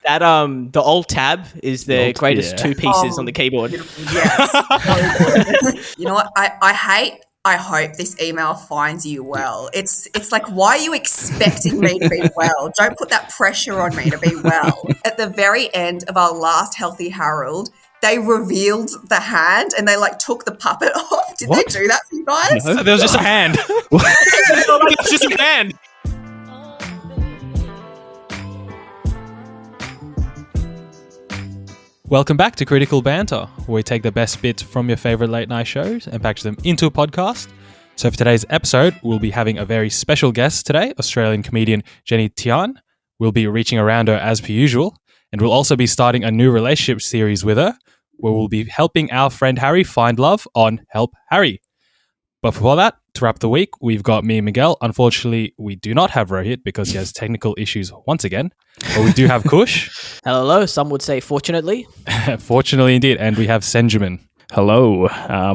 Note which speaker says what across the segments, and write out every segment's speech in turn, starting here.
Speaker 1: That the Alt tab is the greatest two pieces on the keyboard.
Speaker 2: Yes. You know what? I hope this email finds you well. It's like, why are you expecting me to be well? Don't put that pressure on me to be well. At the very end of our last Healthy Harold, they revealed the hand and they like took the puppet off. Did they do that for you guys?
Speaker 3: No. There was just a hand. It was just a hand. Welcome back to Critical Banter, where we take the best bits from your favourite late night shows and package them into a podcast. So for today's episode, we'll be having a very special guest today, Australian comedian Jenny Tian. We'll be reaching around her as per usual, and we'll also be starting a new relationship series with her, where we'll be helping our friend Harry find love on Help Harry. But before that, to wrap the week, we've got me and Miguel. Unfortunately, we do not have Rohit because he has technical issues once again. But we do have Kush.
Speaker 1: Hello, some would say fortunately.
Speaker 3: Fortunately indeed. And we have Senjamin.
Speaker 4: Hello,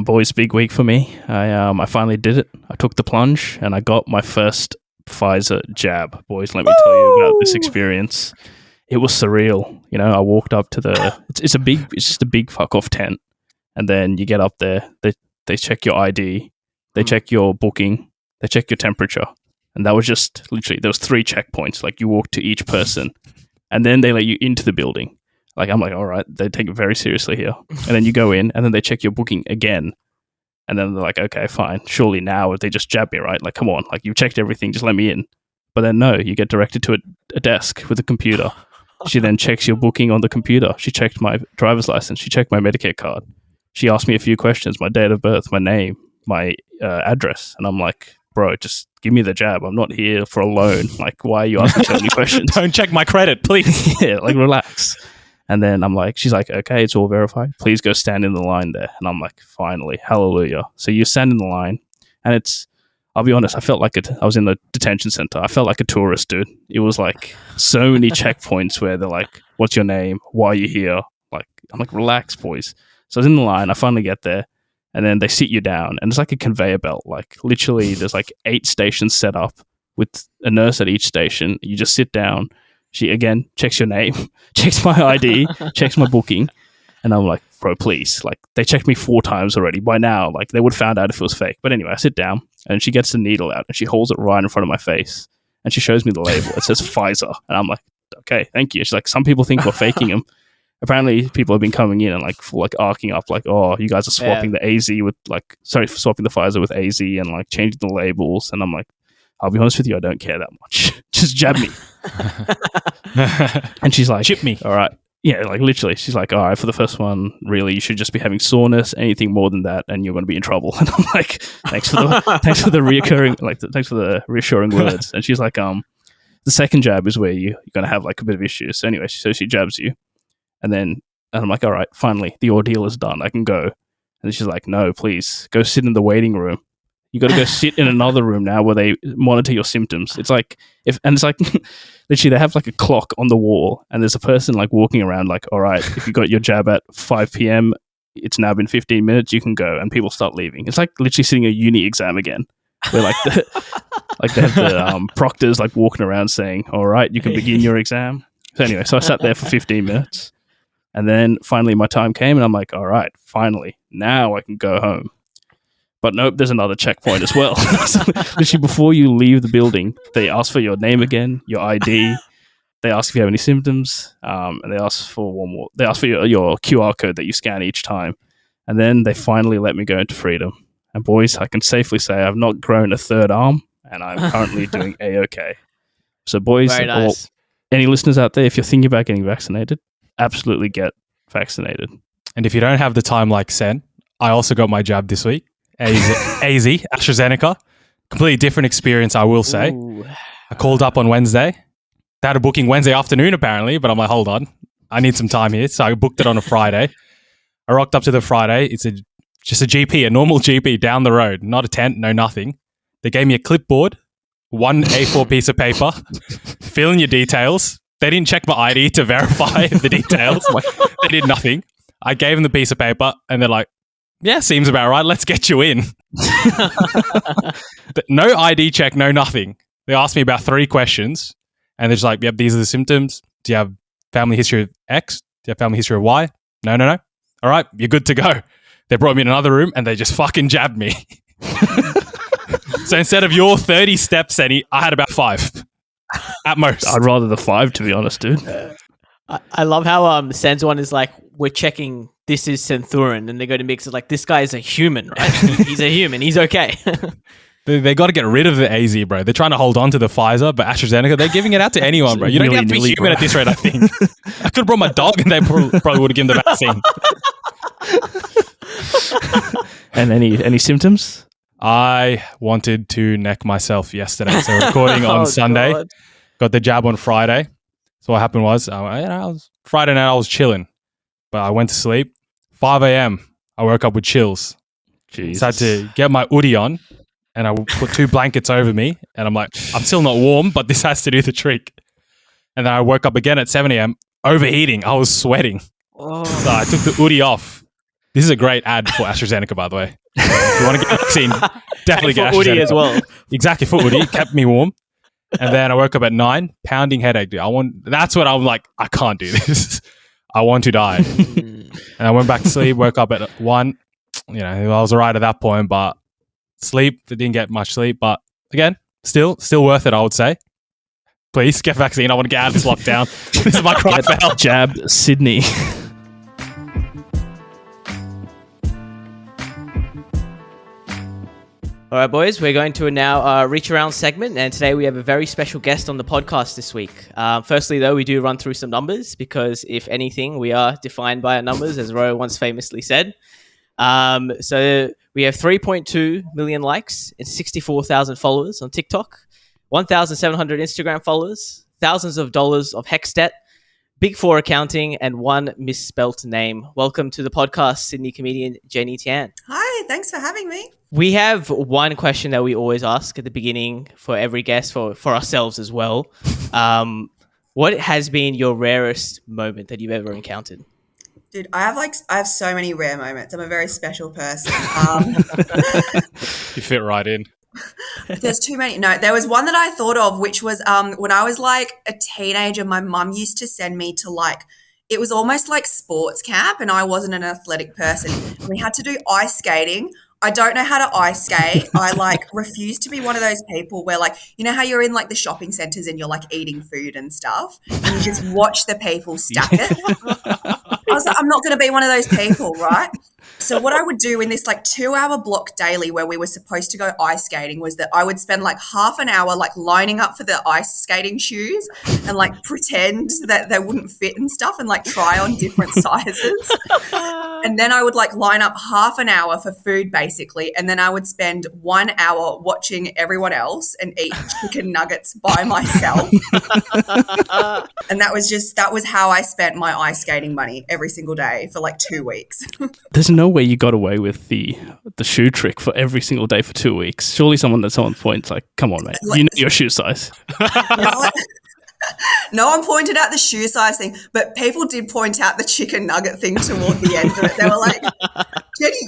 Speaker 4: boys, big week for me. I finally did it. I took the plunge and I got my first Pfizer jab. Boys, let me tell you about this experience. It was surreal. You know, I walked up to it's just a big fuck off tent. And then you get up there, they check your ID. They check your booking. They check your temperature. And that was just literally, there was 3 checkpoints. Like you walk to each person and then they let you into the building. Like, I'm like, all right, they take it very seriously here. And then you go in and then they check your booking again. And then they're like, okay, fine. Surely now they just jab me, right? Like, come on, like you've checked everything. Just let me in. But then no, you get directed to a desk with a computer. She then checks your booking on the computer. She checked my driver's license. She checked my Medicare card. She asked me a few questions, my date of birth, my name, my address. And I'm like, bro, just give me the jab. I'm not here for a loan. Like, why are you asking so many questions?
Speaker 3: Don't check my credit, please.
Speaker 4: Yeah, like relax. And then she's like, okay, it's all verified. Please go stand in the line there. And I'm like, finally, hallelujah. So you stand in the line and I'll be honest, I felt like I was in the detention center. I felt like a tourist, dude. It was like so many checkpoints where they're like, what's your name? Why are you here? Like, I'm like, relax, boys. So I was in the line. I finally get there. And then they sit you down, and it's like a conveyor belt. Like literally, there's like 8 stations set up with a nurse at each station. You just sit down. She again checks your name, checks my ID, checks my booking, and I'm like, bro, please. Like they checked me 4 times already. By now, like they would have found out if it was fake. But anyway, I sit down, and she gets the needle out, and she holds it right in front of my face, and she shows me the label. It says Pfizer, and I'm like, okay, thank you. She's like, some people think we're faking them. Apparently, people have been coming in and like arcing up, like, oh, you guys are swapping the AZ with swapping the Pfizer with AZ and like changing the labels. And I'm like, I'll be honest with you, I don't care that much. Just jab me. And she's like,
Speaker 3: chip me.
Speaker 4: All right. Yeah, like literally, she's like, all right, for the first one, really, you should just be having soreness. Anything more than that, and you're going to be in trouble. And I'm like, thanks for the reassuring words. And she's like, the second jab is where you're going to have like a bit of issues. So anyway, so she jabs you. And I'm like, all right, finally, the ordeal is done. I can go. And she's like, no, please, go sit in the waiting room. You got to go sit in another room now where they monitor your symptoms. It's like, literally they have like a clock on the wall and there's a person like walking around like, all right, if you got your jab at 5 p.m., it's now been 15 minutes, you can go. And people start leaving. It's like literally sitting a uni exam again. Where like they have the proctors like walking around saying, all right, you can begin your exam. So anyway, so I sat there for 15 minutes. And then finally my time came and I'm like, all right, finally, now I can go home. But nope, there's another checkpoint as well. So literally before you leave the building, they ask for your name again, your ID. They ask if you have any symptoms. And they ask for one more. They ask for your QR code that you scan each time. And then they finally let me go into freedom. And boys, I can safely say I've not grown a third arm and I'm currently doing A-okay. So boys,
Speaker 1: very nice.
Speaker 4: Any listeners out there, if you're thinking about getting vaccinated, absolutely get vaccinated.
Speaker 3: And if you don't have the time like Sen, I also got my jab this week. AZ, AstraZeneca. Completely different experience, I will say.
Speaker 1: Ooh.
Speaker 3: I called up on Wednesday. They had a booking Wednesday afternoon, apparently, but I'm like, hold on. I need some time here. So I booked it on a Friday. I rocked up to the Friday. It's just a GP, a normal GP down the road. Not a tent, no nothing. They gave me a clipboard, 1 A4 piece of paper, fill in your details. They didn't check my ID to verify the details. They did nothing. I gave them the piece of paper and they're like, yeah, seems about right. Let's get you in. But no ID check, no nothing. They asked me about 3 questions and they're just like, yep, these are the symptoms. Do you have family history of X? Do you have family history of Y? No. All right, you're good to go. They brought me in another room and they just fucking jabbed me. So instead of your 30 steps, Senny, I had about 5 at most.
Speaker 4: I'd rather the 5, to be honest, dude.
Speaker 1: I love how Sen's one is like, we're checking this is Centauran, and they go to Mix is like, this guy is a human, right? He's a human. He's okay.
Speaker 3: They got to get rid of the AZ, bro. They're trying to hold on to the Pfizer, but AstraZeneca, they're giving it out to anyone, bro. You don't have to be human
Speaker 4: bro.
Speaker 3: at this rate, I think. I could have brought my dog and they probably would have given the vaccine.
Speaker 4: And any symptoms?
Speaker 3: I wanted to neck myself yesterday. So recording on Sunday,
Speaker 1: God.
Speaker 3: got the jab on Friday. So what happened was, Friday night I was chilling, but I went to sleep. 5 a.m. I woke up with chills.
Speaker 4: Jesus.
Speaker 3: So I had to get my hoodie on and I put 2 blankets over me. And I'm like, I'm still not warm, but this has to do the trick. And then I woke up again at 7 a.m. overheating. I was sweating.
Speaker 1: Oh.
Speaker 3: So I took the hoodie off. This is a great ad for AstraZeneca, by the way. If you want to get a vaccine, definitely get
Speaker 1: for
Speaker 3: AstraZeneca.
Speaker 1: Udi as well.
Speaker 3: Exactly, for hoodie. Kept me warm. And then I woke up at 9, pounding headache. Dude. That's what I'm like, I can't do this. I want to die. And I went back to sleep, woke up at 1. You know, I was all right at that point, but didn't get much sleep. But again, still worth it, I would say. Please get vaccine. I want to get out of this lockdown. This is my cry for help.
Speaker 4: Jab Sydney.
Speaker 1: All right, boys, we're going to now reach around segment, and today we have a very special guest on the podcast this week. Firstly, though, we do run through some numbers because, if anything, we are defined by our numbers, as Rohit once famously said. So we have 3.2 million likes and 64,000 followers on TikTok, 1,700 Instagram followers, thousands of dollars of hex debt, Big 4 accounting, and 1 misspelt name. Welcome to the podcast, Sydney comedian Jenny Tian.
Speaker 2: Hi, thanks for having me.
Speaker 1: We have one question that we always ask at the beginning for every guest, for ourselves as well. What has been your rarest moment that you've ever encountered?
Speaker 2: Dude, I have so many rare moments. I'm a very special person.
Speaker 3: You fit right in.
Speaker 2: There's too many. No, there was one that I thought of, which was when I was like a teenager, my mum used to send me to it was almost like sports camp, and I wasn't an athletic person. We had to do ice skating. I don't know how to ice skate. I refuse to be one of those people where you know how you're in the shopping centers and you're eating food and stuff and you just watch the people stack it. I was like, I'm not going to be one of those people, right? So what I would do in this 2-hour block daily where we were supposed to go ice skating was that I would spend half an hour lining up for the ice skating shoes and pretend that they wouldn't fit and stuff and try on different sizes. And then I would line up half an hour for food basically, and then I would spend 1 hour watching everyone else and eat chicken nuggets by myself. And that was how I spent my ice skating money every single day for 2 weeks.
Speaker 4: There's no way you got away with the shoe trick for every single day for 2 weeks. Surely someone at some point's come on, mate, you know your shoe size.
Speaker 2: No one pointed out the shoe size thing, but people did point out the chicken nugget thing toward the end of it. They were like, Jenny,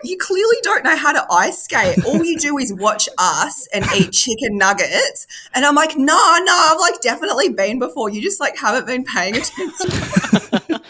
Speaker 2: you clearly don't know how to ice skate. All you do is watch us and eat chicken nuggets. And I'm like, no, I've definitely been before. You just haven't been paying attention.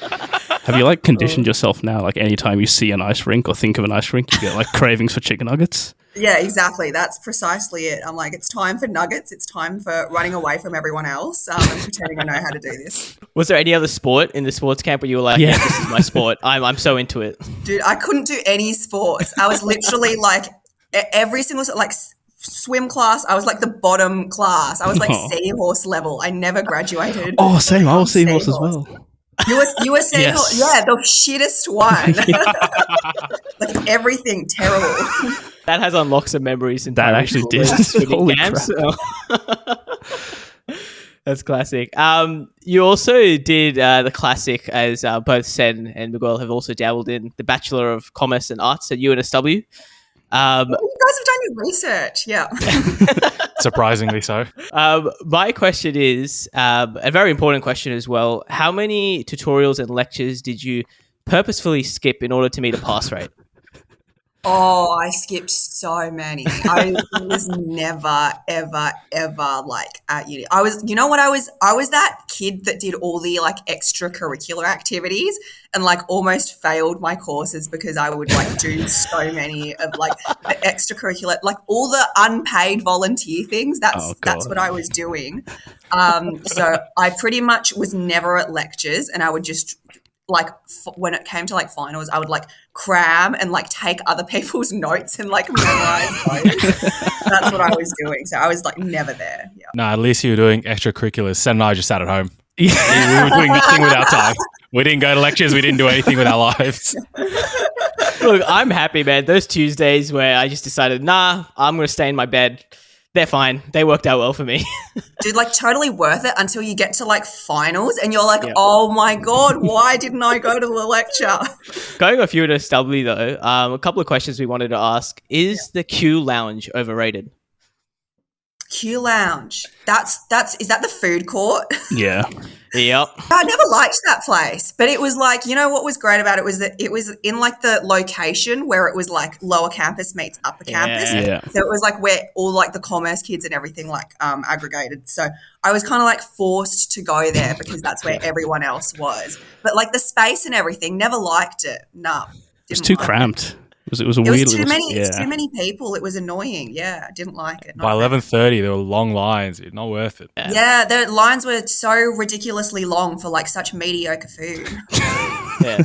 Speaker 4: Have you conditioned yourself now? Anytime you see an ice rink or think of an ice rink, you get cravings for chicken nuggets?
Speaker 2: Yeah, exactly. That's precisely it. I'm it's time for nuggets. It's time for running away from everyone else and pretending I know how to do this.
Speaker 1: Was there any other sport in the sports camp where you were like, yeah, this is my sport. I'm so into it.
Speaker 2: Dude, I couldn't do any sports. I was literally every single swim class, I was the bottom class. I was seahorse level. I never graduated.
Speaker 4: Oh, same. I was seahorse as well.
Speaker 2: You were seahorse? Yes. Yeah, the shittest one. Everything terrible.
Speaker 1: That has unlocked some memories.
Speaker 4: That actually did. Holy camps.
Speaker 1: That's classic. You also did the classic, as both Sen and Miguel have also dabbled in, the Bachelor of Commerce and Arts at UNSW.
Speaker 2: You guys have done your research, yeah.
Speaker 3: Surprisingly so.
Speaker 1: My question is, a very important question as well, how many tutorials and lectures did you purposefully skip in order to meet a pass rate?
Speaker 2: Oh, I skipped so many. I was never, ever, ever like at uni. I was, you know what? I was that kid that did all the like extracurricular activities and like almost failed my courses because I would like do so many of like the extracurricular, like all the unpaid volunteer things.
Speaker 4: Oh,
Speaker 2: That's
Speaker 4: God.
Speaker 2: what I was doing. So I pretty much was never at lectures, and I would just like when it came to like finals, I would like cram and like take other people's notes and like memorize those. That's what I was doing. So I was like never there. Yeah.
Speaker 3: No, at least you were doing extracurriculars. Sen and I just sat at home.
Speaker 4: Yeah.
Speaker 3: We were doing nothing with our time. We didn't go to lectures. We didn't do anything with our lives.
Speaker 1: Look, I'm happy, man. Those Tuesdays where I just decided, nah, I'm going to stay in my bed. They're fine. They worked out well for me.
Speaker 2: Dude, like totally worth it until you get to like finals and you're like,
Speaker 1: Yeah.
Speaker 2: oh my God, why didn't I go to the lecture?
Speaker 1: Going a few to Stubbly though, a couple of questions we wanted to ask. Is the Q Lounge overrated?
Speaker 2: Q Lounge. Is that the food court?
Speaker 4: Yeah.
Speaker 1: Yep.
Speaker 2: I never liked that place, but it was like, you know what was great about it was that it was in like the location where it was like lower campus meets upper campus.
Speaker 4: Yeah.
Speaker 2: So it was like where all like the commerce kids and everything like aggregated. So I was kind of like forced to go there because that's where everyone else was. But like the space and everything, never liked it. No.
Speaker 4: It was too cramped. It was a
Speaker 2: It
Speaker 4: weird
Speaker 2: was too
Speaker 4: little...
Speaker 2: many, too many people. It was annoying. Yeah, I didn't like it.
Speaker 3: By 11:30, there were long lines. It's not worth it.
Speaker 2: Yeah, the lines were so ridiculously long for like such mediocre food.
Speaker 1: Yeah.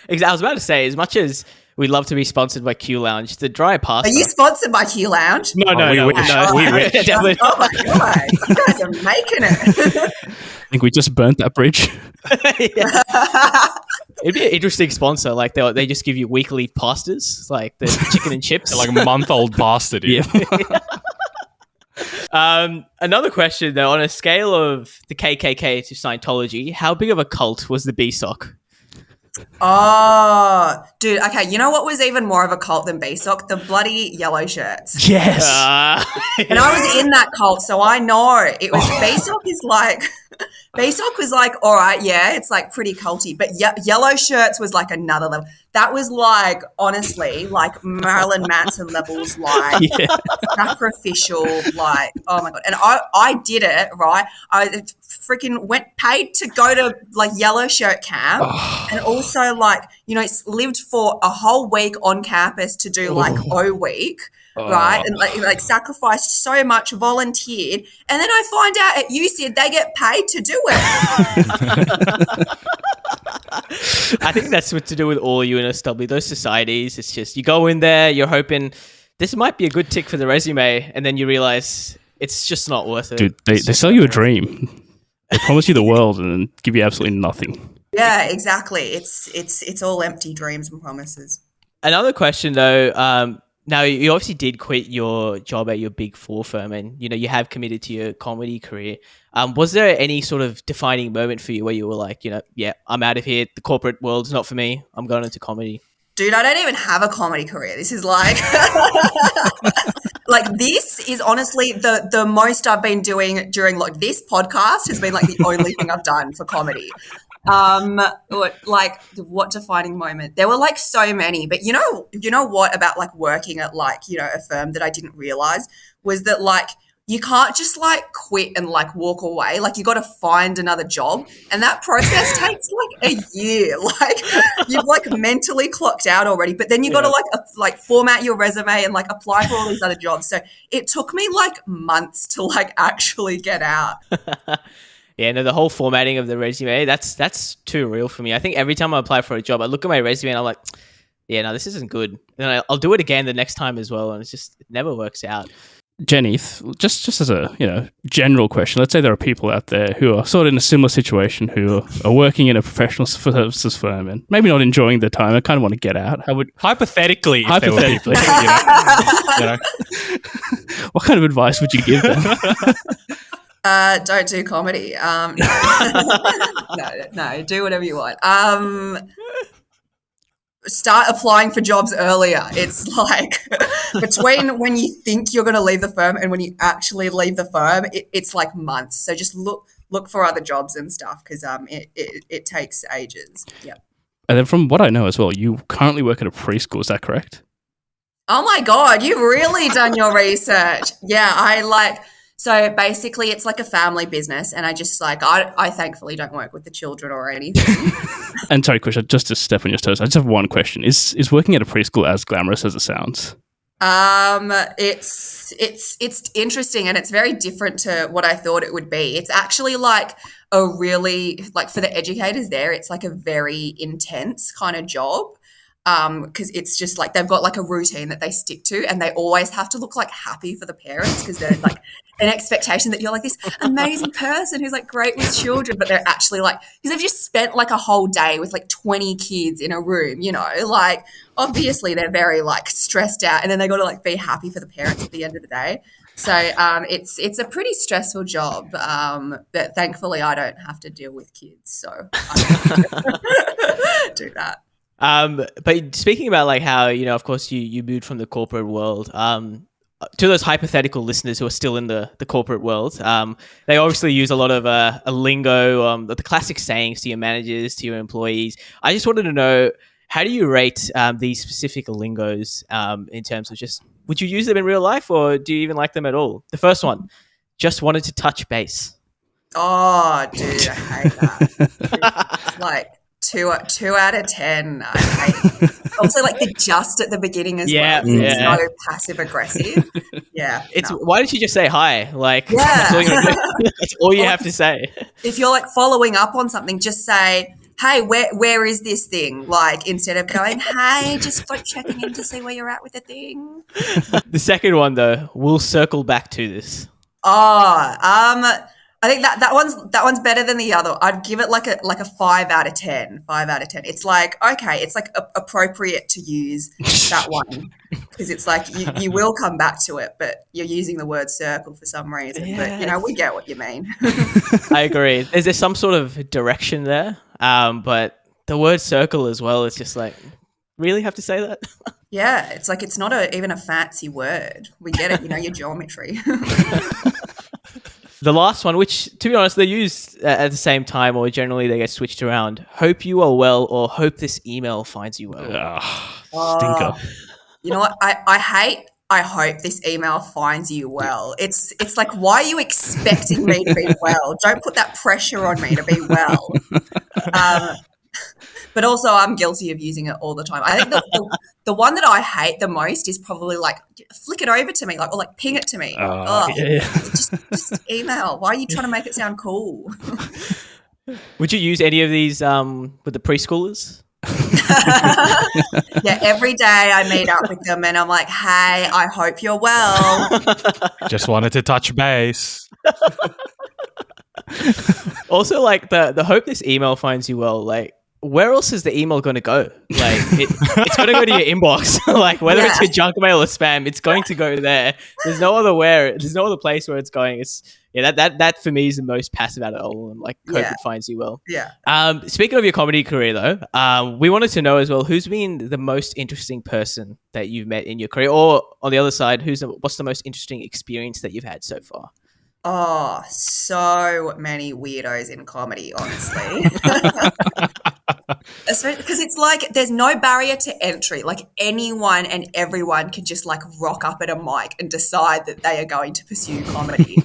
Speaker 1: I was about to say, as much as we'd love to be sponsored by Q Lounge, the dry pasta.
Speaker 2: Are you sponsored by Q Lounge?
Speaker 1: No,
Speaker 3: we wish. We wish.
Speaker 1: Definitely
Speaker 2: Oh my God, you guys are making it.
Speaker 4: I think we just burnt that bridge.
Speaker 1: It'd be an interesting sponsor. Like they just give you weekly pastas, like the chicken and chips.
Speaker 3: Like a month-old pasta, dude.
Speaker 1: Another question though, on a scale of the KKK to Scientology, how big of a cult was the BSOC?
Speaker 2: Oh, dude. Okay, you know what was even more of a cult than BSOC? The bloody yellow shirts.
Speaker 4: Yes.
Speaker 2: And I was in that cult, so I know it was. BSOC is like. BSOC was like, all right, yeah, it's like pretty culty, but yellow shirts was like another level. That was like, honestly, like Marilyn Manson levels, like sacrificial, like, oh my God. And I did it, right? I freaking paid to go to like yellow shirt camp and also like, you know, lived for a whole week on campus to do like O week. Right, and like sacrificed so much, volunteered, and then I find out at UCID they get paid to do it.
Speaker 1: I think that's what to do with all UNSW, those societies. It's just you go in there, you're hoping this might be a good tick for the resume, and then you realize it's just not worth it.
Speaker 4: Dude, they sell you a dream. They promise you the world and then give you absolutely nothing.
Speaker 2: Yeah, exactly. It's all empty dreams and promises.
Speaker 1: Another question though. Now, you obviously did quit your job at your Big Four firm and, you know, you have committed to your comedy career. Was there any sort of defining moment for you where you were like, you know, yeah, I'm out of here. The corporate world's not for me. I'm going into comedy.
Speaker 2: Dude, I don't even have a comedy career. This is like... like this is honestly the most I've been doing during like this podcast has been like the only thing I've done for comedy. Like what defining moment? There were like so many, but you know what about like working at like, you know, a firm that I didn't realize was that like you can't just like quit and like walk away. Like you got to find another job, and that process takes like a year. Like you've like mentally clocked out already, but then you got to like format your resume and like apply for all these other jobs. So it took me like months to like actually get out.
Speaker 1: Yeah, no, the whole formatting of the resume, that's too real for me. I think every time I apply for a job, I look at my resume and I'm like, yeah, no, this isn't good. And I'll do it again the next time as well, and it never works out.
Speaker 4: Jenny, just as a, you know, general question, let's say there are people out there who are sort of in a similar situation, who are working in a professional services firm and maybe not enjoying their time. I kind of want to get out. How would
Speaker 3: Hypothetically,
Speaker 4: you know, what kind of advice would you give them?
Speaker 2: Don't do comedy. No, do whatever you want. Start applying for jobs earlier. It's like between when you think you're going to leave the firm and when you actually leave the firm, it's like months. So just look for other jobs and stuff because it takes ages. Yeah.
Speaker 4: And then from what I know as well, you currently work at a preschool. Is that correct?
Speaker 2: Oh my God, you've really done your research. Yeah, so basically it's like a family business, and I thankfully don't work with the children or anything.
Speaker 4: And sorry, Kusha, just to step on your toes, I just have one question. Is working at a preschool as glamorous as it sounds?
Speaker 2: It's interesting, and it's very different to what I thought it would be. It's actually like a really, like, for the educators there, it's like a very intense kind of job. Because it's just like they've got like a routine that they stick to, and they always have to look like happy for the parents, because they're like an expectation that you're like this amazing person who's like great with children, but they're actually like, because they've just spent like a whole day with like 20 kids in a room, like obviously they're very like stressed out, and then they got to like be happy for the parents at the end of the day. So it's a pretty stressful job, but thankfully I don't have to deal with kids, so I don't do that.
Speaker 1: But speaking about like how, of course you moved from the corporate world, to those hypothetical listeners who are still in the corporate world, they obviously use a lot of a lingo, the classic sayings to your managers, to your employees. I just wanted to know, how do you rate these specific lingos in terms of just, would you use them in real life, or do you even like them at all? The first one, just wanted to touch base.
Speaker 2: Oh, dude, I hate that. Like, two out of 10. I hate it. Also, like the just at the beginning as well. It's so passive aggressive. Yeah.
Speaker 1: Why don't you just say hi? Like,
Speaker 2: yeah.
Speaker 1: That's all you have to say.
Speaker 2: If you're like following up on something, just say, hey, where is this thing? Like, instead of going, hey, just like checking in to see where you're at with the thing.
Speaker 1: The second one though, we'll circle back to this.
Speaker 2: I think that one's better than the other. I'd give it like a 5 out of 10. 5 out of 10. It's like, okay, it's like appropriate to use that one, because it's like you will come back to it, but you're using the word circle for some reason. Yes. But we get what you mean.
Speaker 1: I agree. Is there some sort of direction there? But the word circle as well, it's just like, really have to say that?
Speaker 2: Yeah, it's like it's not even a fancy word. We get it, your geometry.
Speaker 1: The last one, which, to be honest, they're used at the same time, or generally they get switched around. Hope you are well, or hope this email finds you well.
Speaker 4: Stinker.
Speaker 2: You know what? I hope this email finds you well. It's like, why are you expecting me to be well? Don't put that pressure on me to be well. But also, I'm guilty of using it all the time. I think the one that I hate the most is probably like, flick it over to me, like, or like ping it to me. Just email. Why are you trying to make it sound cool?
Speaker 1: Would you use any of these with the preschoolers?
Speaker 2: Yeah, every day I meet up with them and I'm like, hey, I hope you're well.
Speaker 3: Just wanted to touch base.
Speaker 1: Also, like the hope this email finds you well, like, where else is the email going to go? Like, it's going to go to your inbox. Like, whether it's your junk mail or spam, it's going to go there. There's no other place where it's going. That for me is the most passive out of all. And like, hope it finds you well.
Speaker 2: Yeah.
Speaker 1: Speaking of your comedy career, though, we wanted to know as well, who's been the most interesting person that you've met in your career, or on the other side, what's the most interesting experience that you've had so far?
Speaker 2: Oh, so many weirdos in comedy, honestly. Because it's like there's no barrier to entry. Like, anyone and everyone can just like rock up at a mic and decide that they are going to pursue comedy.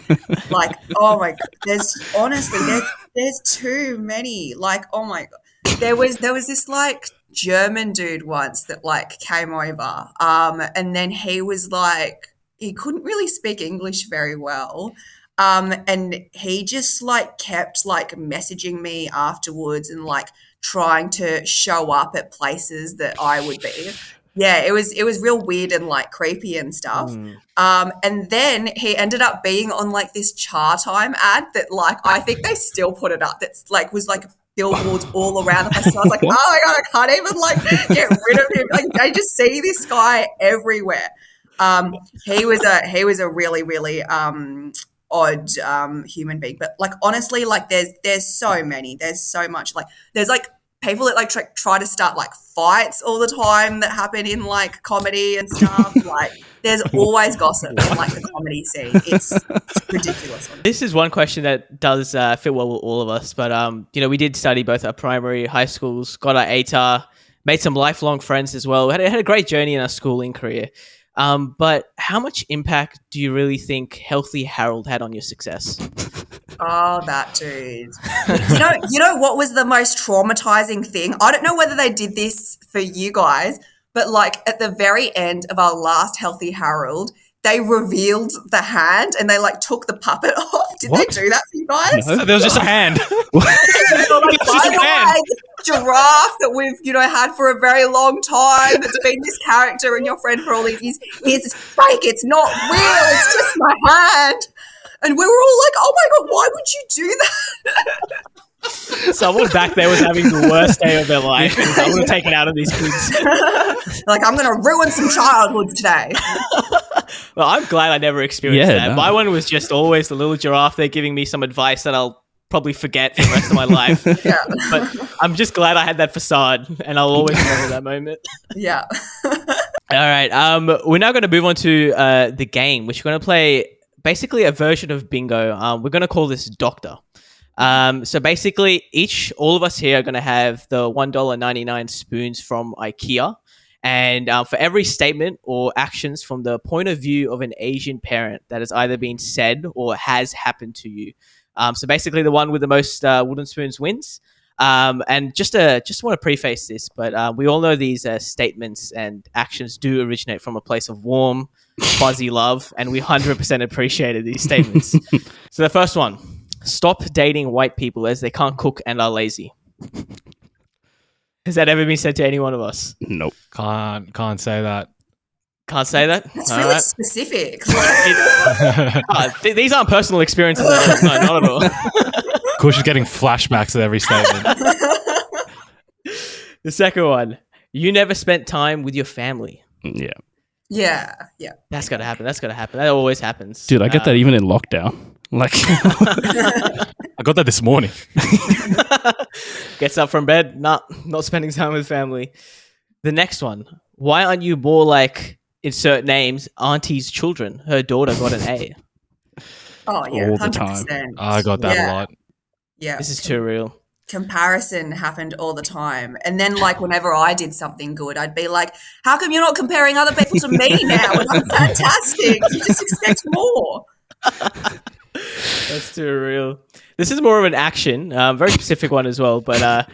Speaker 2: Like, oh my God, there's too many. Like, oh my God, there was this like German dude once that like came over, and then he was like, he couldn't really speak English very well. And he just like kept like messaging me afterwards and like trying to show up at places that I would be. Yeah, it was real weird and like creepy and stuff. And then he ended up being on like this Char Time ad that like, I think they still put it up. That's like, was like billboards all around the place. So I was like, oh my God, I can't even like get rid of him. Like, I just see this guy everywhere. He was a really, really, odd human being, but like honestly, like there's so many, there's so much, like there's like people that like try to start like fights all the time that happen in like comedy and stuff. Like, there's always gossip in like the comedy scene. It's ridiculous.
Speaker 1: This is one question that does fit well with all of us, but we did study both our primary, high schools, got our ATAR, made some lifelong friends as well. We had a great journey in our schooling career. But how much impact do you really think Healthy Harold had on your success?
Speaker 2: Oh, that dude. You know what was the most traumatizing thing? I don't know whether they did this for you guys, but like at the very end of our last Healthy Harold, they revealed the hand and they like took the puppet off. Did
Speaker 3: What?
Speaker 2: they do that for you guys?
Speaker 3: There was just a hand.
Speaker 2: They were like,
Speaker 3: It's just
Speaker 2: by
Speaker 3: a
Speaker 2: the
Speaker 3: hand.
Speaker 2: way, this giraffe that we've, had for a very long time, that's been this character and your friend for all these years, is fake. It's not real. It's just my hand. And we were all like, oh my God, why would you do that?
Speaker 1: Someone back there was having the worst day of their life. I would have taken out of these kids.
Speaker 2: Like, I'm going to ruin some childhoods today.
Speaker 1: Well, I'm glad I never experienced
Speaker 4: Yeah,
Speaker 1: that.
Speaker 4: no.
Speaker 1: My one was just always the little giraffe there giving me some advice that I'll probably forget for the rest of my life.
Speaker 2: Yeah.
Speaker 1: But I'm just glad I had that facade, and I'll always remember that moment.
Speaker 2: Yeah.
Speaker 1: All right. We're now going to move on to the game, which we're going to play basically a version of bingo. We're going to call this Doctor. So basically, all of us here are going to have the $1.99 spoons from IKEA. And for every statement or actions from the point of view of an Asian parent that has either been said or has happened to you. So basically, the one with the most wooden spoons wins. And just want to preface this, but we all know these statements and actions do originate from a place of warm, fuzzy love, and we 100% appreciated these statements. So the first one: stop dating white people as they can't cook and are lazy. Has that ever been said to any one of us?
Speaker 4: Nope.
Speaker 3: Can't say that.
Speaker 1: Can't say that?
Speaker 2: That's
Speaker 1: All
Speaker 2: really
Speaker 1: right.
Speaker 2: specific.
Speaker 1: These aren't personal experiences. No, not at all.
Speaker 3: Of course, she's getting flashbacks at every statement.
Speaker 1: The second one: you never spent time with your family.
Speaker 4: Yeah.
Speaker 2: Yeah.
Speaker 1: That's gotta happen. That always happens.
Speaker 4: Dude, I get that even in lockdown. Like,
Speaker 3: I got that this morning.
Speaker 1: Gets up from bed, not spending time with family. The next one: why aren't you more like, insert names, Auntie's children? Her daughter got an A.
Speaker 2: Oh, yeah.
Speaker 4: All the time.
Speaker 2: 100%.
Speaker 3: I got that a lot.
Speaker 2: Yeah.
Speaker 1: This is too real.
Speaker 2: Comparison happened all the time. And then, like, whenever I did something good, I'd be like, how come you're not comparing other people to me now? And I'm fantastic. You just expect more.
Speaker 1: That's too real. This is more of an action, very specific one as well. But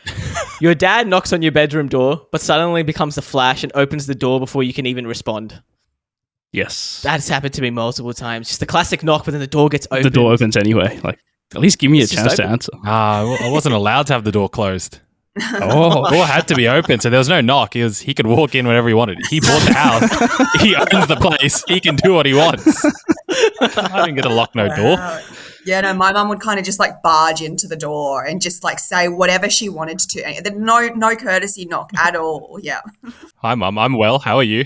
Speaker 1: your dad knocks on your bedroom door, but suddenly becomes the Flash and opens the door before you can even respond.
Speaker 4: yes.
Speaker 1: That's happened to me multiple times. Just the classic knock, but then the door gets open.
Speaker 4: The door opens anyway. Like, at least give me a
Speaker 1: It's just
Speaker 4: chance to
Speaker 1: open.
Speaker 4: answer.
Speaker 3: I wasn't allowed to have the door closed.
Speaker 4: Oh,
Speaker 3: The door had to be open, so there was no knock. He could walk in whenever he wanted. He bought the house. He owns the place. He can do what he wants. I didn't get to lock no door.
Speaker 2: Wow. Yeah, no, my mum would kind of just like barge into the door and just like say whatever she wanted to. And no courtesy knock at all. Yeah.
Speaker 3: Hi, Mum. I'm well. How are you?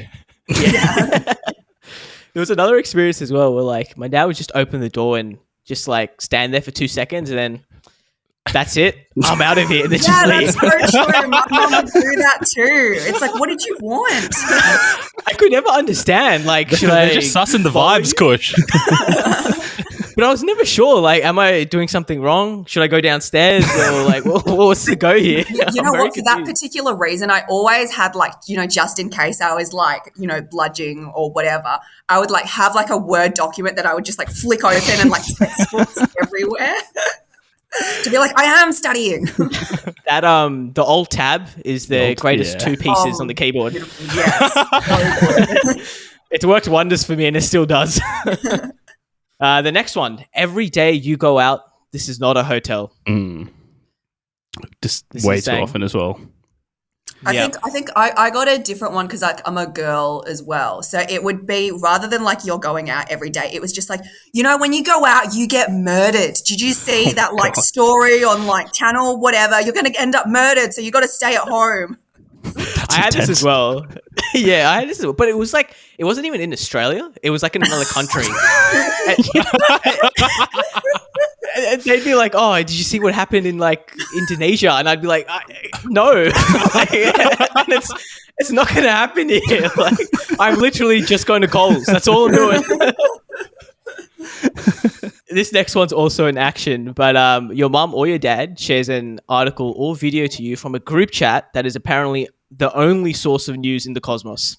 Speaker 1: There was another experience as well where like my dad would just open the door and just like stand there for 2 seconds and then that's it. I'm out of here. And then
Speaker 2: Yeah,
Speaker 1: just leave.
Speaker 2: that's so true. My mum would do that too. It's like, what did you want?
Speaker 1: I could never understand. Like, should I
Speaker 3: They're just sussing the
Speaker 1: follow
Speaker 3: vibes,
Speaker 1: you?
Speaker 3: Kush.
Speaker 1: But I was never sure. Like, am I doing something wrong? Should I go downstairs or like, what's the go here?
Speaker 2: You know
Speaker 1: I'm very
Speaker 2: what? For that
Speaker 1: confused.
Speaker 2: particular reason, I always had like, just in case I was like, bludging or whatever, I would like have like a Word document that I would just like flick open and like textbooks everywhere to be like, I am studying.
Speaker 1: That the alt tab is the
Speaker 4: Alt,
Speaker 1: greatest
Speaker 4: yeah.
Speaker 1: two pieces on the keyboard.
Speaker 2: Yes. So good.
Speaker 1: It's worked wonders for me and it still does. The next one: every day you go out, this is not a hotel.
Speaker 4: Just
Speaker 1: This
Speaker 4: way
Speaker 1: is
Speaker 4: too
Speaker 1: saying-
Speaker 4: often as well.
Speaker 1: Yeah.
Speaker 2: I think I got a different one because like I'm a girl as well. So it would be rather than like you're going out every day, it was just like, when you go out, you get murdered. Did you see that like story on like channel, whatever? You're going to end up murdered. So you got to stay at home.
Speaker 1: I had this
Speaker 4: intense.
Speaker 1: as well. Yeah, I had this as well. But it was like, it wasn't even in Australia. It was like in another country. And they'd be like, oh, did you see what happened in like Indonesia? And I'd be like, no. Like, and it's not going to happen here. Like, I'm literally just going to Coles. That's all I'm doing. This next one's also an action, but your mum or your dad shares an article or video to you from a group chat that is apparently the only source of news in the cosmos.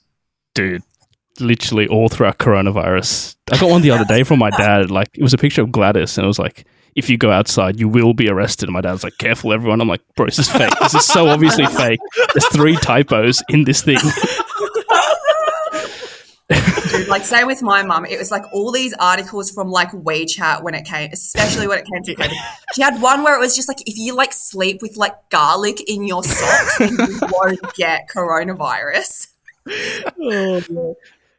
Speaker 4: Dude, literally all throughout coronavirus. I got one the other day from my dad. Like, it was a picture of Gladys, and it was like, if you go outside, you will be arrested. And my dad's like, careful, everyone. I'm like, bro, this is fake. This is so obviously fake. There's 3 typos in this thing.
Speaker 2: Dude, like, same with my mum. It was like all these articles from like WeChat when it came, especially when it came to COVID. She had one where it was just like, if you like sleep with like garlic in your socks, you won't get coronavirus.
Speaker 1: Oh,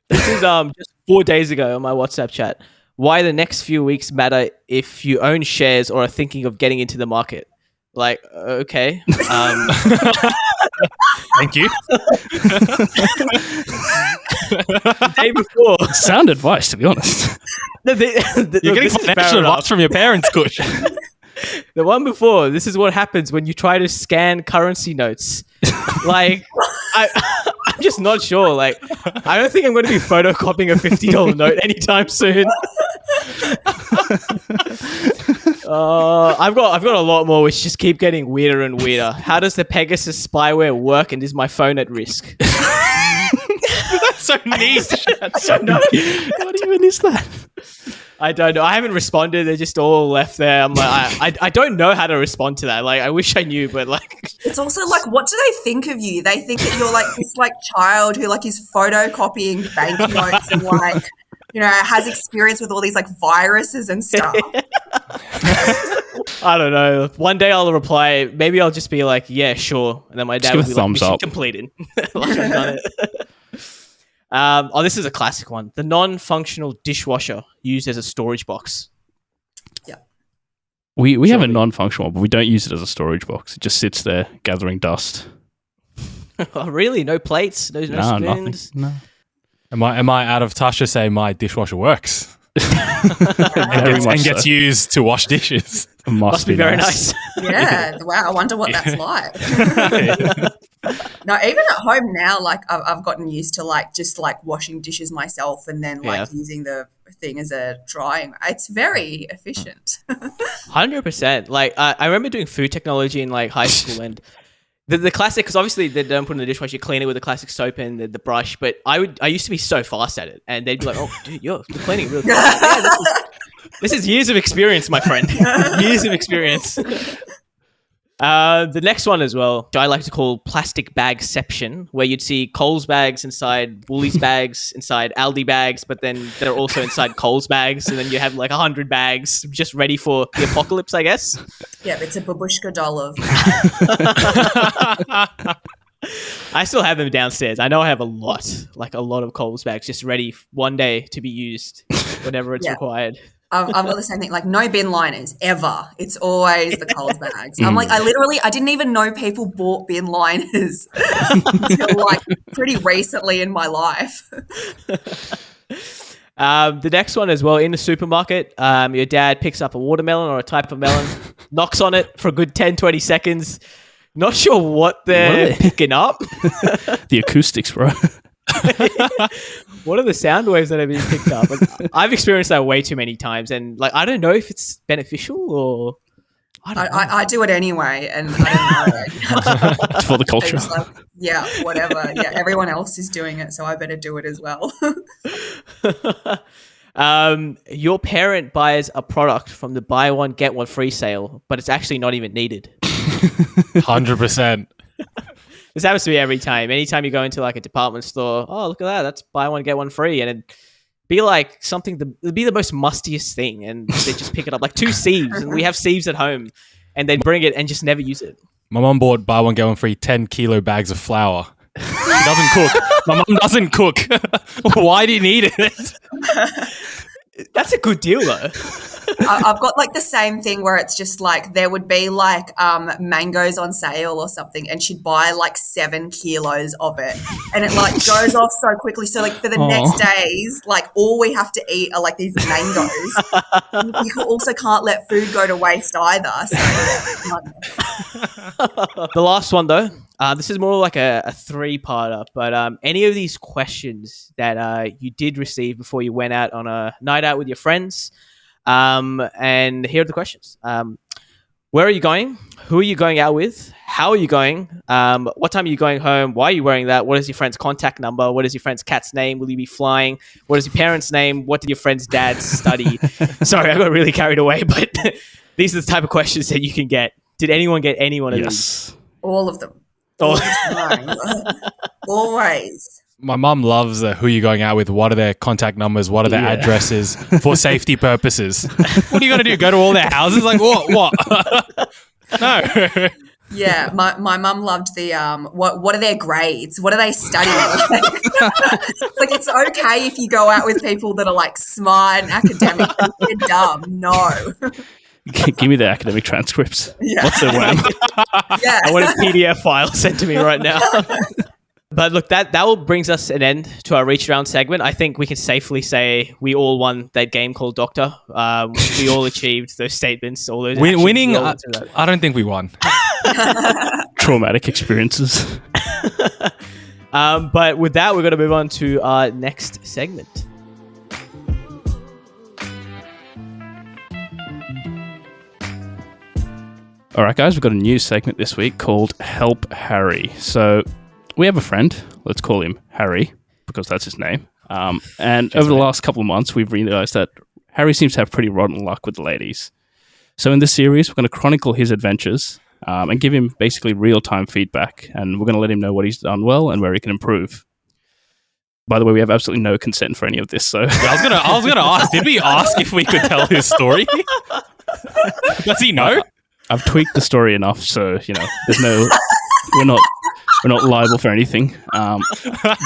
Speaker 1: this is just 4 days ago on my WhatsApp chat. Why the next few weeks matter if you own shares or are thinking of getting into the market? Like, okay.
Speaker 3: Thank you.
Speaker 1: The day before.
Speaker 4: Sound advice, to be honest.
Speaker 3: You're getting financial advice from your parents, Kush.
Speaker 1: The one before, this is what happens when you try to scan currency notes. Like, I'm just not sure. Like, I don't think I'm going to be photocopying a $50 note anytime soon. I've got a lot more which just keep getting weirder and weirder. How does the Pegasus spyware work, and is my phone at risk?
Speaker 3: That's so niche.
Speaker 4: That's so niche. What even is that?
Speaker 1: I don't know. I haven't responded. They're just all left there. I'm like, I don't know how to respond to that. Like, I wish I knew, but like,
Speaker 2: it's also like, what do they think of you? They think that you're like this like child who like is photocopying banknotes and like, you know, has experience with all these like viruses and stuff.
Speaker 1: I don't know. One day I'll reply. Maybe I'll just be like, yeah, sure. And then my dad will be like,
Speaker 4: thumbs
Speaker 1: mission
Speaker 4: up.
Speaker 1: completed. Like, I've done it. This is a classic one. The non-functional dishwasher used as a storage box.
Speaker 2: Yeah.
Speaker 4: We have a non-functional one, but we don't use it as a storage box. It just sits there gathering dust.
Speaker 1: Oh, really? No plates? No spoons?
Speaker 4: Nothing. No.
Speaker 3: Am I out of touch to say my dishwasher works?
Speaker 4: Very
Speaker 3: and
Speaker 4: much
Speaker 3: gets
Speaker 4: so.
Speaker 3: used to wash dishes.
Speaker 1: Must be very nice.
Speaker 2: Yeah. Wow. I wonder what that's like. No, even at home now, like I've gotten used to like just like washing dishes myself and then like using the thing as a drying. It's very efficient.
Speaker 1: 100%. Like, I remember doing food technology in like high school, and the classic, because obviously they don't put in the dishwasher, you clean it with the classic soap and the brush, but I used to be so fast at it, and they'd be like, oh, dude, you're cleaning really fast. Yeah, this is years of experience, my friend. Years of experience. The next one as well, which I like to call plastic bagception, where you'd see Coles bags inside Woolies bags, inside Aldi bags, but then they're also inside Coles bags, and then you have like 100 bags just ready for the apocalypse, I guess.
Speaker 2: Yeah, it's a babushka doll of.
Speaker 1: I still have them downstairs. I know I have a lot of Coles bags just ready one day to be used whenever it's required.
Speaker 2: I've got the same thing, like no bin liners ever. It's always the Coles bags. I'm like, I didn't even know people bought bin liners until like pretty recently in my life.
Speaker 1: The next one as well, in the supermarket, your dad picks up a watermelon or a type of melon, knocks on it for a good 10, 20 seconds. Not sure what they're picking up.
Speaker 4: The acoustics, bro.
Speaker 1: What are the sound waves that are being picked up? Like, I've experienced that way too many times, and like I don't know if it's beneficial or
Speaker 2: I do it anyway, and I don't know.
Speaker 4: It's for the culture.
Speaker 2: It's like, yeah, whatever. Yeah, everyone else is doing it, so I better do it as well.
Speaker 1: Your parent buys a product from the buy one get one free sale, but it's actually not even needed.
Speaker 3: 100%.
Speaker 1: This happens to me every time. Anytime you go into like a department store, oh, look at that, that's buy one get one free, and it'd be like it'd be the most mustiest thing, and they just pick it up like 2 sieves, and we have sieves at home, and they bring it and just never use it.
Speaker 3: My mum bought buy one get one free 10-kilo bags of flour. She doesn't cook. My mum doesn't cook. Why do you need it?
Speaker 1: That's a good deal though.
Speaker 2: I've got like the same thing where it's just like there would be like mangoes on sale or something, and she'd buy like 7 kilos of it, and it like goes off so quickly. So like for the next days, like all we have to eat are like these mangoes. You also can't let food go to waste either. So,
Speaker 1: the last one though, this is more like a 3-parter, but any of these questions that you did receive before you went out on a night out with your friends. And here are the questions. Where are you going? Who are you going out with? How are you going? What time are you going home? Why are you wearing that? What is your friend's contact number? What is your friend's cat's name? Will you be flying? What is your parents' name? What did your friend's dad study? Sorry, I got really carried away, but these are the type of questions that you can get. Did anyone get any one of these?
Speaker 2: All of them.
Speaker 1: Oh.
Speaker 2: All the time. Always.
Speaker 3: My mum loves who you're going out with. What are their contact numbers? What are their addresses for safety purposes? What are you going to do? Go to all their houses? Like, what? No.
Speaker 2: Yeah, my mum loved the what are their grades? What are they studying? Like it's okay if you go out with people that are like smart and academic, but if you're dumb, no.
Speaker 4: Give me the academic transcripts.
Speaker 2: Yeah.
Speaker 4: What's the WAM?
Speaker 2: Yeah.
Speaker 1: I want a PDF file sent to me right now. But look, that will brings us an end to our reach around segment. I think we can safely say we all won that game called Doctor. We all achieved those statements, all those actions.
Speaker 3: Winning, I don't think we won.
Speaker 4: Traumatic experiences.
Speaker 1: But with that, we're going to move on to our next segment.
Speaker 4: All right, guys, we've got a new segment this week called Help Harry. So we have a friend. Let's call him Harry because that's his name. And over the last couple of months, we've realized that Harry seems to have pretty rotten luck with the ladies. So in this series, we're going to chronicle his adventures and give him basically real-time feedback. And we're going to let him know what he's done well and where he can improve. By the way, we have absolutely no consent for any of this. So
Speaker 3: I was gonna ask. Did we ask if we could tell his story? Does he know?
Speaker 4: I've tweaked the story enough, so there's no. We're not liable for anything. But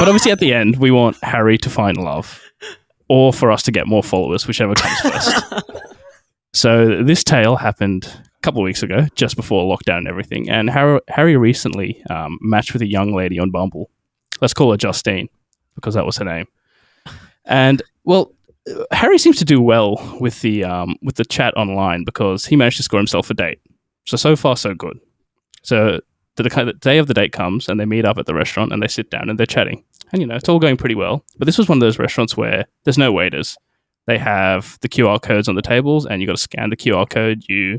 Speaker 4: obviously, at the end, we want Harry to find love, or for us to get more followers, whichever comes first. So this tale happened a couple of weeks ago, just before lockdown and everything. And Harry recently matched with a young lady on Bumble. Let's call her Justine, because that was her name. And well, Harry seems to do well with the chat online because he managed to score himself a date. So far, so good. So the day of the date comes and they meet up at the restaurant and they sit down and they're chatting. And, it's all going pretty well. But this was one of those restaurants where there's no waiters. They have the QR codes on the tables and you got to scan the QR code. You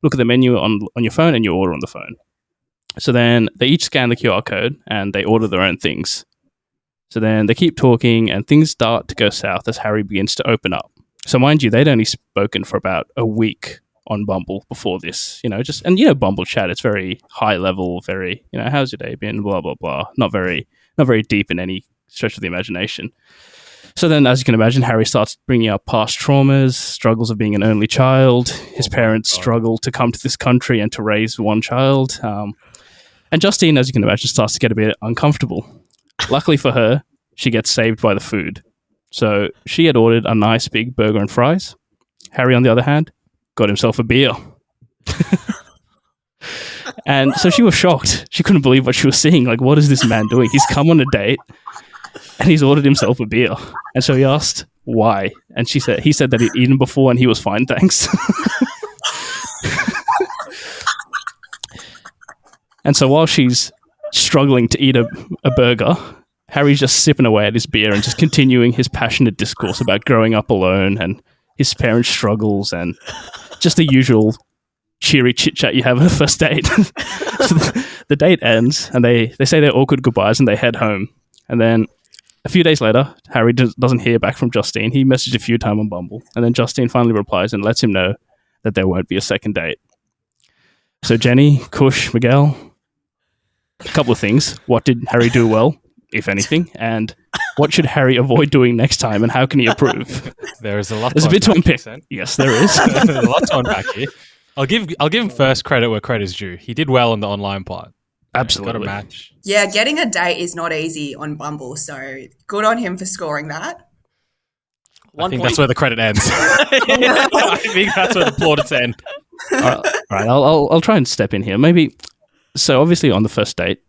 Speaker 4: look at the menu on your phone and you order on the phone. So then they each scan the QR code and they order their own things. So then they keep talking and things start to go south as Harry begins to open up. So mind you, they'd only spoken for about a week on Bumble before this, Bumble chat, it's very high level, very, how's your day been, blah, blah, blah. Not very deep in any stretch of the imagination. So then, as you can imagine, Harry starts bringing up past traumas, struggles of being an only child. His parents struggle to come to this country and to raise one child. And Justine, as you can imagine, starts to get a bit uncomfortable. Luckily for her, she gets saved by the food. So she had ordered a nice big burger and fries. Harry, on the other hand, got himself a beer. And so she was shocked. She couldn't believe what she was seeing. Like, what is this man doing? He's come on a date and he's ordered himself a beer. And so he asked why. And he said that he'd eaten before and he was fine, thanks. And so while she's struggling to eat a burger, Harry's just sipping away at his beer and just continuing his passionate discourse about growing up alone and his parents' struggles and just the usual cheery chit-chat you have on a first date. So the date ends and they say their awkward goodbyes and they head home. And then a few days later, Harry doesn't hear back from Justine. He messaged a few times on Bumble. And then Justine finally replies and lets him know that there won't be a second date. So Jenny, Kush, Miguel, a couple of things. What did Harry do well, if anything? And what should Harry avoid doing next time and how can he improve?
Speaker 3: There is a lot.
Speaker 4: There's a bit to unpick. Yes, there is.
Speaker 3: There's a lot to unpack here. I'll give him first credit where credit is due. He did well in the online part.
Speaker 4: Absolutely.
Speaker 3: Got a match.
Speaker 2: Yeah, getting a date is not easy on Bumble, so good on him for scoring that.
Speaker 3: I think that's where the credit ends. I think that's where the plaudits end.
Speaker 4: All right, I'll try and step in here. Maybe. So obviously on the first date,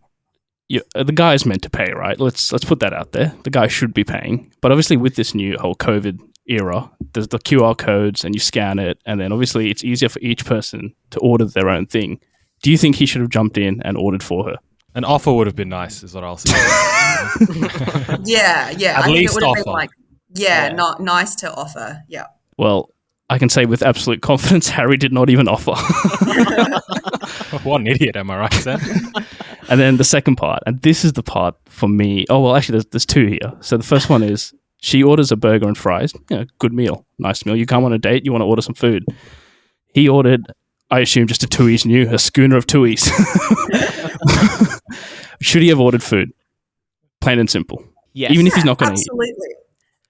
Speaker 4: the guy is meant to pay, right? Let's put that out there. The guy should be paying. But obviously with this new whole COVID era, there's the QR codes and you scan it. And then obviously it's easier for each person to order their own thing. Do you think he should have jumped in and ordered for her?
Speaker 3: An offer would have been nice, is what I'll say.
Speaker 2: Yeah.
Speaker 3: At least offer.
Speaker 2: Not nice to offer. Yeah.
Speaker 4: Well, I can say with absolute confidence, Harry did not even offer.
Speaker 3: What an idiot, am I right, Sam?
Speaker 4: And then the second part, and this is the part for me. Oh, well, actually, there's two here. So the first one is she orders a burger and fries. Good meal, nice meal. You come on a date, you want to order some food. He ordered, I assume, just a Tui's new, a schooner of Tui's. Should he have ordered food? Plain and simple.
Speaker 1: Yes.
Speaker 4: Even if he's not going to eat.
Speaker 2: Absolutely.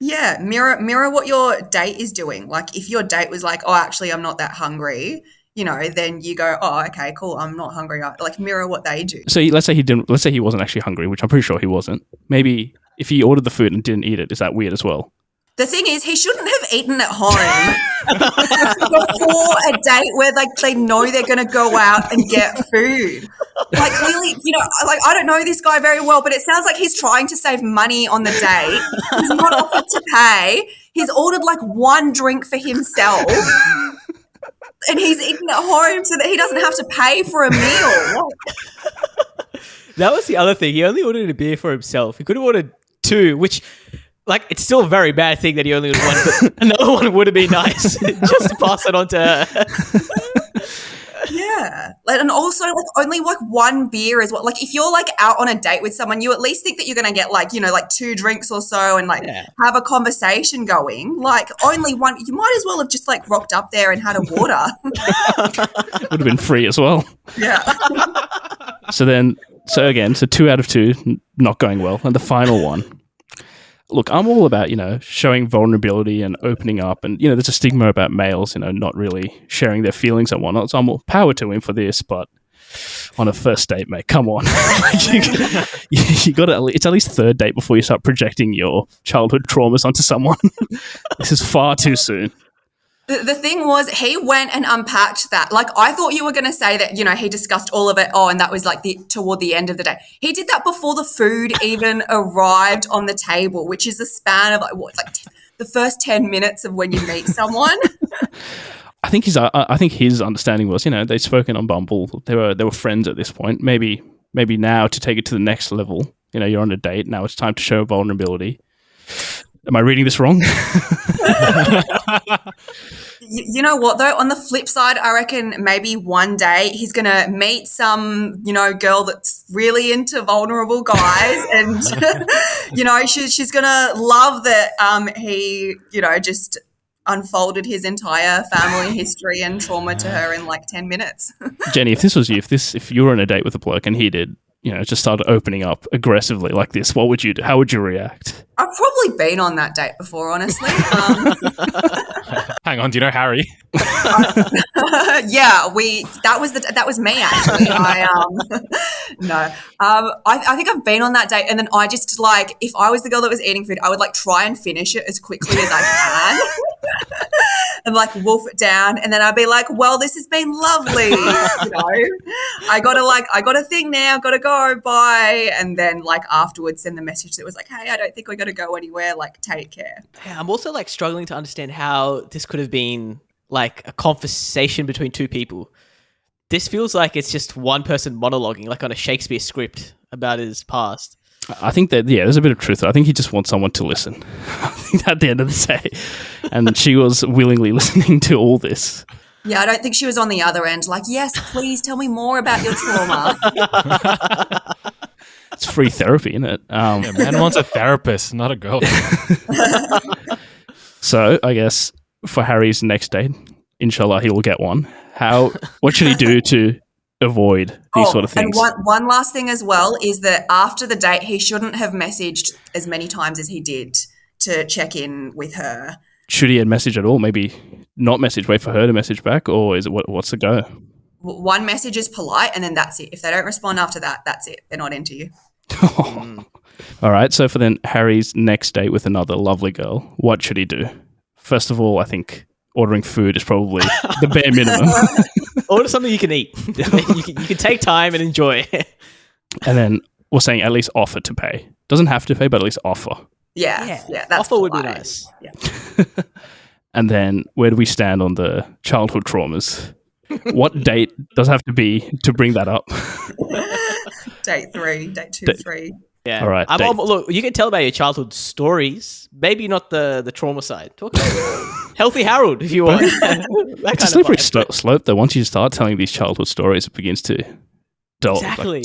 Speaker 2: Yeah, mirror what your date is doing. Like if your date was like, oh, actually, I'm not that hungry, then you go, oh, okay, cool, I'm not hungry. Like mirror what they do.
Speaker 4: So let's say he didn't. Let's say he wasn't actually hungry, which I'm pretty sure he wasn't. Maybe if he ordered the food and didn't eat it, is that weird as well?
Speaker 2: The thing is, he shouldn't have eaten at home before a date where they know they're going to go out and get food. Like clearly, I don't know this guy very well, but it sounds like he's trying to save money on the date. He's not offered to pay. He's ordered like one drink for himself. And he's eating at home so that he doesn't have to pay for a meal.
Speaker 1: That was the other thing. He only ordered a beer for himself. He could have ordered two, which, it's still a very bad thing that he only ordered one, but another one would have been nice just to pass it on to her.
Speaker 2: Yeah. And also, only one beer is what, if you're, out on a date with someone, you at least think that you're going to get, two drinks or so and, have a conversation going. Only one, you might as well have just, rocked up there and had a water.
Speaker 4: Would have been free as well.
Speaker 2: Yeah.
Speaker 4: So 2 out of 2, not going well. And the final one. Look, I'm all about, showing vulnerability and opening up. And, there's a stigma about males, not really sharing their feelings and whatnot. So I'm all power to him for this. But on a first date, mate, come on. you got to, it's at least third date before you start projecting your childhood traumas onto someone. This is far too soon.
Speaker 2: The thing was, he went and unpacked that. I thought you were going to say that, he discussed all of it. Oh, and that was toward the end of the day. He did that before the food even arrived on the table, which is a span of the first 10 minutes of when you meet someone.
Speaker 4: I think his understanding was, they'd spoken on Bumble. They were friends at this point. Maybe now to take it to the next level, you're on a date. Now it's time to show vulnerability. Am I reading this wrong?
Speaker 2: You know what, though? On the flip side, I reckon maybe one day he's going to meet some, girl that's really into vulnerable guys and, she's going to love that he, just unfolded his entire family history and trauma to her in 10 minutes.
Speaker 4: Jenny, if this was you, if you were on a date with a bloke and he did, just started opening up aggressively like this, what would you do? How would you react?
Speaker 2: I've probably been on that date before, honestly.
Speaker 3: Hang on, do you know Harry?
Speaker 2: Yeah, that was me actually. I think I've been on that date, and then I just if I was the girl that was eating food, I would try and finish it as quickly as I can, and wolf it down, and then I'd be like, well, this has been lovely, I got a thing now, gotta go, bye, and then afterwards send the message that was hey, I don't think we're gonna go anywhere, take care.
Speaker 1: Yeah, I'm also struggling to understand how this could have been a conversation between two people. This feels like it's just one person monologuing, on a Shakespeare script about his past.
Speaker 4: I think that, there's a bit of truth. I think he just wants someone to listen. I think at the end of the day. And she was willingly listening to all this.
Speaker 2: Yeah, I don't think she was on the other end, yes, please tell me more about your trauma.
Speaker 4: It's free therapy, isn't it?
Speaker 3: Yeah, man wants a therapist, not a girlfriend.
Speaker 4: So I guess for Harry's next date, inshallah, he will get one. What should he do to avoid these sort of things?
Speaker 2: And one last thing as well is that after the date, he shouldn't have messaged as many times as he did to check in with her.
Speaker 4: Should he have messaged at all? Maybe not message, wait for her to message back, or is it what's the go?
Speaker 2: One message is polite, and then that's it. If they don't respond after that, that's it. They're not into you.
Speaker 4: All right. So for then Harry's next date with another lovely girl, what should he do? First of all, I think ordering food is probably the bare minimum.
Speaker 1: Order something you can eat. You can take time and enjoy.
Speaker 4: And then we're saying at least offer to pay. Doesn't have to pay, but at least offer.
Speaker 2: Yeah. That's
Speaker 1: offer would be
Speaker 2: polite.
Speaker 1: nice.
Speaker 2: Yeah.
Speaker 4: And then where do we stand on the childhood traumas? What date does have to be to bring that up?
Speaker 2: Date 3, date 2, 3.
Speaker 1: Yeah.
Speaker 4: All right,
Speaker 1: Look, you can tell about your childhood stories. Maybe not the trauma side. Talk about Healthy Harold if you want.
Speaker 4: It's a slippery slope, though. Once you start telling these childhood stories, it begins to
Speaker 1: Exactly.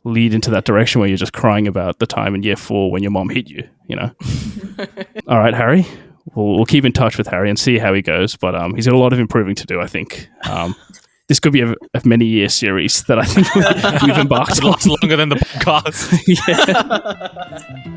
Speaker 4: lead into that direction where you're just crying about the time in year 4 when your mom hit you, All right, Harry. We'll keep in touch with Harry and see how he goes, but he's got a lot of improving to do, I think. This could be a many-year series that I think we've embarked on.
Speaker 3: Lots longer than the podcast.
Speaker 4: Yeah.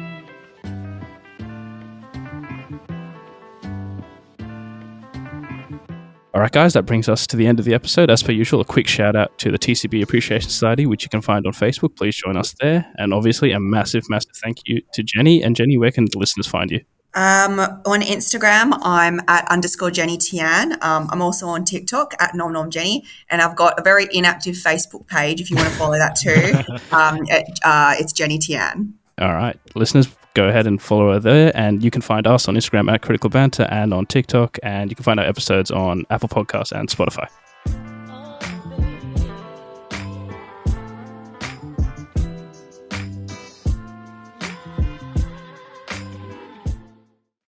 Speaker 4: All right, guys, that brings us to the end of the episode. As per usual, a quick shout out to the TCB Appreciation Society, which you can find on Facebook. Please join us there. And obviously, a massive, massive thank you to Jenny. And Jenny, where can the listeners find you?
Speaker 2: On Instagram, I'm at _Jenny Tian. I'm also on TikTok at NomNomJenny. And I've got a very inactive Facebook page if you want to follow that too. It's Jenny Tian.
Speaker 4: All right, listeners, go ahead and follow her there. And you can find us on Instagram at Critical Banter and on TikTok. And you can find our episodes on Apple Podcasts and Spotify.